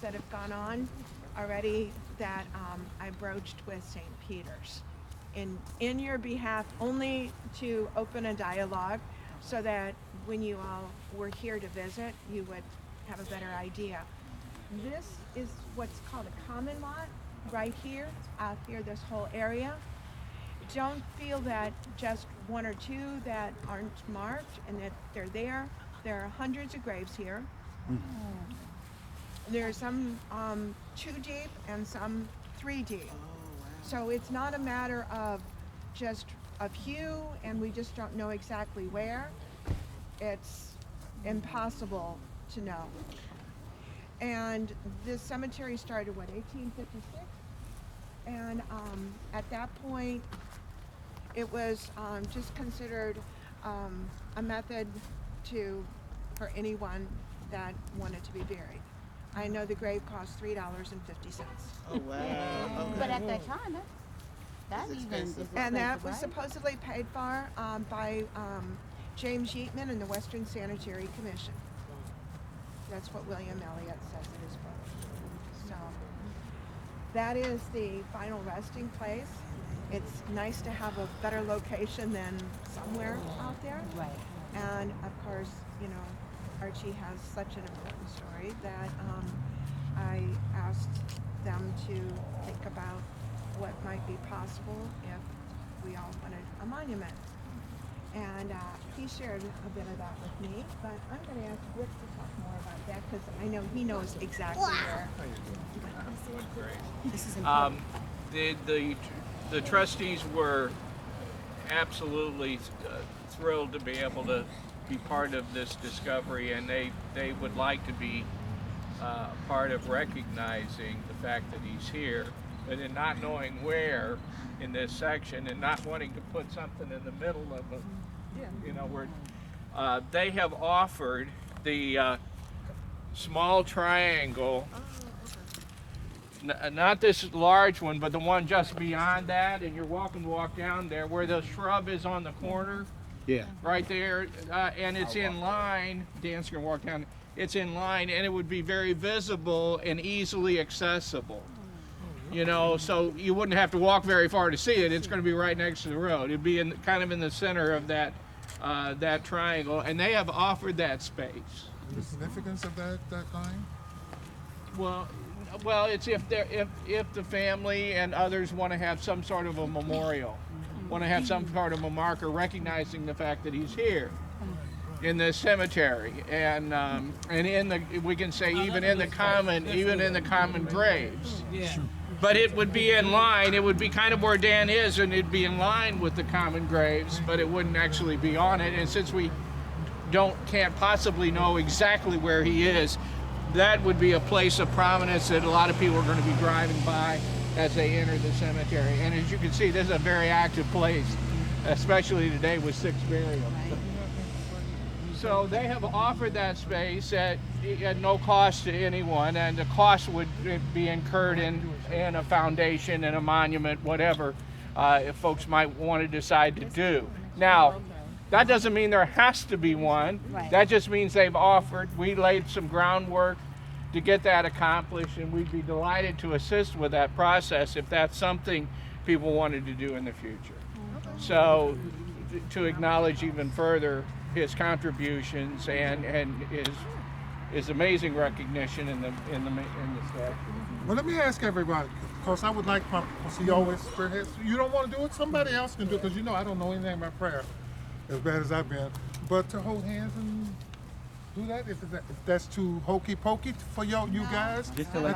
that have gone on already that I broached with St. Peter's in your behalf, only to open a dialogue so that when you all were here to visit, you would have a better idea. This is what's called a common lot right here, out here, this whole area. Don't feel that just one or two that aren't marked and that they're there. There are hundreds of graves here. There are some 2 deep and some 3 deep. So it's not a matter of just a few and we just don't know exactly where. It's impossible to know. And this cemetery started, what, 1856? And at that point, it was just considered a method for anyone that wanted to be buried. I know the grave cost $3.50. Oh wow! Okay. But at that time, that It's even is expensive. expensive, And that was right? supposedly paid for by James Yeatman and the Western Sanitary Commission. That's what William Elliott says in his book. So that is the final resting place. It's nice to have a better location than somewhere out there. Right. And of course, you know, Archie has such an important story that I asked them to think about what might be possible if we all wanted a monument. And he shared a bit of that with me, but I'm going to ask Rick to talk more about that because I know he knows exactly where. This is important. The trustees were absolutely thrilled to be able to be part of this discovery, and they would like to be part of recognizing the fact that he's here, but in not knowing where in this section and not wanting to put something in the middle of them, you know, where they have offered the small triangle. Not this large one, but the one just beyond that, and you're welcome to walk down there where the shrub is on the corner. Yeah. Right there, and it's in line. Dan's gonna walk down. It's in line, and it would be very visible and easily accessible. You know, so you wouldn't have to walk very far to see it. It's going to be right next to the road. It'd be kind of in the center of that that triangle, and they have offered that space. The significance of that line? Well, it's if the family and others want to have some sort of a memorial, want to have some sort of a marker recognizing the fact that he's here in this cemetery, and in the, we can say even in the common graves. Yeah. But it would be in line. It would be kind of where Dan is, and it'd be in line with the common graves, but it wouldn't actually be on it. And since we can't possibly know exactly where he is, that would be a place of prominence that a lot of people are going to be driving by as they enter the cemetery. And as you can see, this is a very active place, especially today with 6 burials. So they have offered that space at no cost to anyone, and the cost would be incurred in a foundation and a monument, whatever, if folks might want to decide to do. Now, that doesn't mean there has to be one. Right. That just means they've offered. We laid some groundwork to get that accomplished, and we'd be delighted to assist with that process if that's something people wanted to do in the future. So, to acknowledge even further his contributions and his amazing recognition in the staff. Well, let me ask everybody, because I would like, because he always spearheads. You don't want to do it, somebody else can do it, because you know I don't know anything about prayer, as bad as I've been. But to hold hands and do that, if that's too hokey pokey for you guys, Just to let